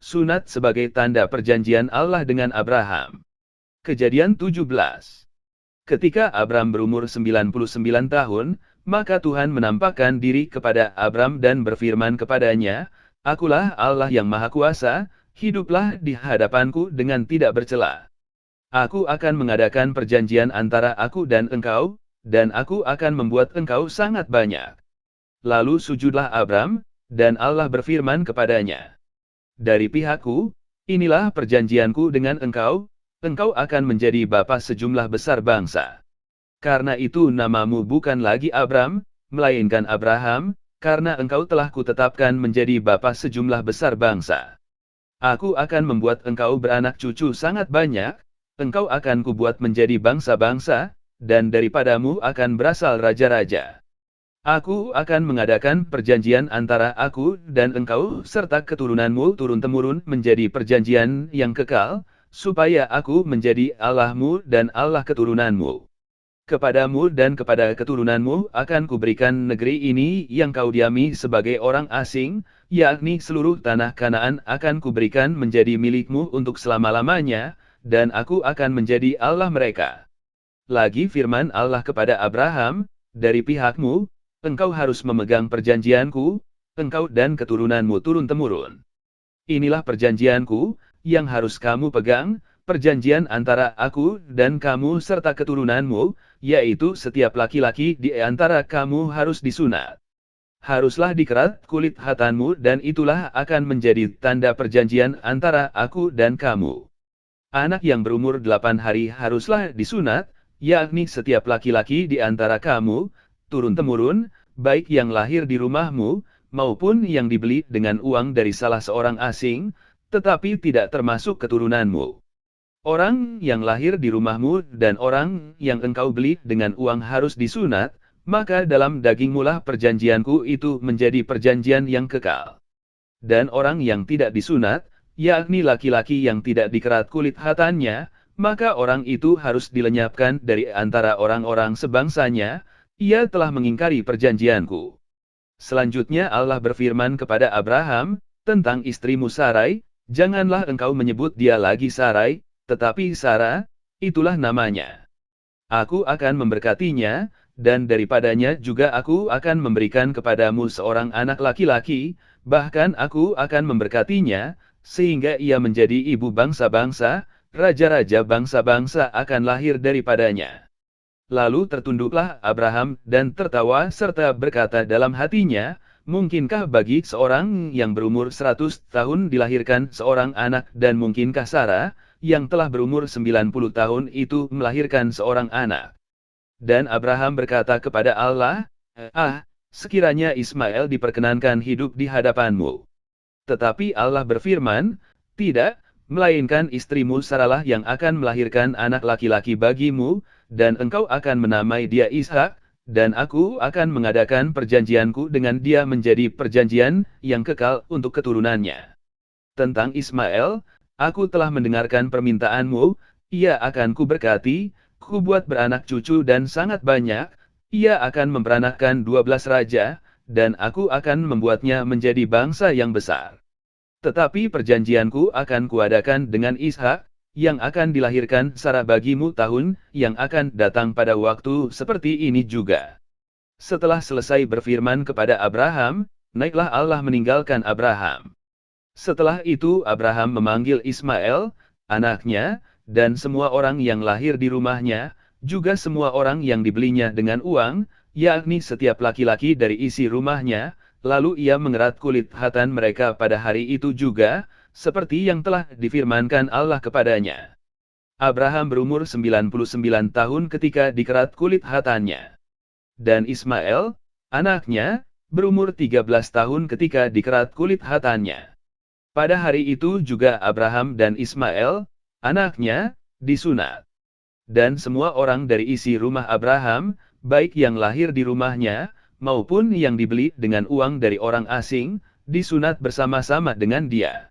sunat sebagai tanda perjanjian Allah dengan Abraham. Kejadian 17. Ketika Abram berumur 99 tahun, maka Tuhan menampakkan diri kepada Abram dan berfirman kepadanya, "Akulah Allah yang Maha Kuasa, hiduplah di hadapanku dengan tidak bercela. Aku akan mengadakan perjanjian antara aku dan engkau, dan aku akan membuat engkau sangat banyak." Lalu sujudlah Abram, dan Allah berfirman kepadanya, "Dari pihakku, inilah perjanjianku dengan engkau, engkau akan menjadi bapa sejumlah besar bangsa. Karena itu namamu bukan lagi Abram, melainkan Abraham, karena engkau telah kutetapkan menjadi bapa sejumlah besar bangsa. Aku akan membuat engkau beranak cucu sangat banyak, engkau akan kubuat menjadi bangsa-bangsa, dan daripadamu akan berasal raja-raja. Aku akan mengadakan perjanjian antara aku dan engkau serta keturunanmu turun-temurun menjadi perjanjian yang kekal, supaya aku menjadi Allahmu dan Allah keturunanmu. Kepadamu dan kepada keturunanmu akan kuberikan negeri ini yang kau diami sebagai orang asing, yakni seluruh tanah Kanaan akan kuberikan menjadi milikmu untuk selama-lamanya, dan aku akan menjadi Allah mereka." Lagi firman Allah kepada Abraham, "Dari pihakmu, engkau harus memegang perjanjianku, engkau dan keturunanmu turun-temurun. Inilah perjanjianku, yang harus kamu pegang, perjanjian antara aku dan kamu serta keturunanmu, yaitu setiap laki-laki di antara kamu harus disunat. Haruslah dikerat kulit khatanmu dan itulah akan menjadi tanda perjanjian antara aku dan kamu. Anak yang berumur 8 hari haruslah disunat, yakni setiap laki-laki di antara kamu, turun-temurun, baik yang lahir di rumahmu, maupun yang dibeli dengan uang dari salah seorang asing, tetapi tidak termasuk keturunanmu. Orang yang lahir di rumahmu dan orang yang engkau beli dengan uang harus disunat, maka dalam dagingmulah perjanjianku itu menjadi perjanjian yang kekal. Dan orang yang tidak disunat, yakni laki-laki yang tidak dikerat kulit khatannya, maka orang itu harus dilenyapkan dari antara orang-orang sebangsanya, ia telah mengingkari perjanjianku." Selanjutnya Allah berfirman kepada Abraham, tentang istrimu Sarai, "Janganlah engkau menyebut dia lagi Sarai, tetapi Sarah, itulah namanya. Aku akan memberkatinya, dan daripadanya juga aku akan memberikan kepadamu seorang anak laki-laki, bahkan aku akan memberkatinya, sehingga ia menjadi ibu bangsa-bangsa, raja-raja bangsa-bangsa akan lahir daripadanya." Lalu tertunduklah Abraham dan tertawa serta berkata dalam hatinya, "Mungkinkah bagi seorang yang berumur 100 tahun dilahirkan seorang anak dan mungkinkah Sarah, yang telah berumur 90 tahun itu melahirkan seorang anak?" Dan Abraham berkata kepada Allah, sekiranya Ismail diperkenankan hidup di hadapanmu." Tetapi Allah berfirman, "Tidak, melainkan istrimu Sarahlah yang akan melahirkan anak laki-laki bagimu, dan engkau akan menamai dia Ishak, dan aku akan mengadakan perjanjianku dengan dia menjadi perjanjian yang kekal untuk keturunannya. Tentang Ismail, aku telah mendengarkan permintaanmu, ia akan kuberkati, kubuat beranak cucu dan sangat banyak, ia akan memperanakkan 12 raja, dan aku akan membuatnya menjadi bangsa yang besar. Tetapi perjanjianku akan kuadakan dengan Ishak, yang akan dilahirkan Sarah bagimu tahun yang akan datang pada waktu seperti ini juga." Setelah selesai berfirman kepada Abraham, naiklah Allah meninggalkan Abraham. Setelah itu Abraham memanggil Ismail, anaknya, dan semua orang yang lahir di rumahnya, juga semua orang yang dibelinya dengan uang, yakni setiap laki-laki dari isi rumahnya, lalu ia mengerat kulit khatan mereka pada hari itu juga, seperti yang telah difirmankan Allah kepadanya. Abraham berumur 99 tahun ketika dikerat kulit khatannya. Dan Ismail, anaknya, berumur 13 tahun ketika dikerat kulit khatannya. Pada hari itu juga Abraham dan Ismail, anaknya, disunat. Dan semua orang dari isi rumah Abraham, baik yang lahir di rumahnya, maupun yang dibeli dengan uang dari orang asing, disunat bersama-sama dengan dia.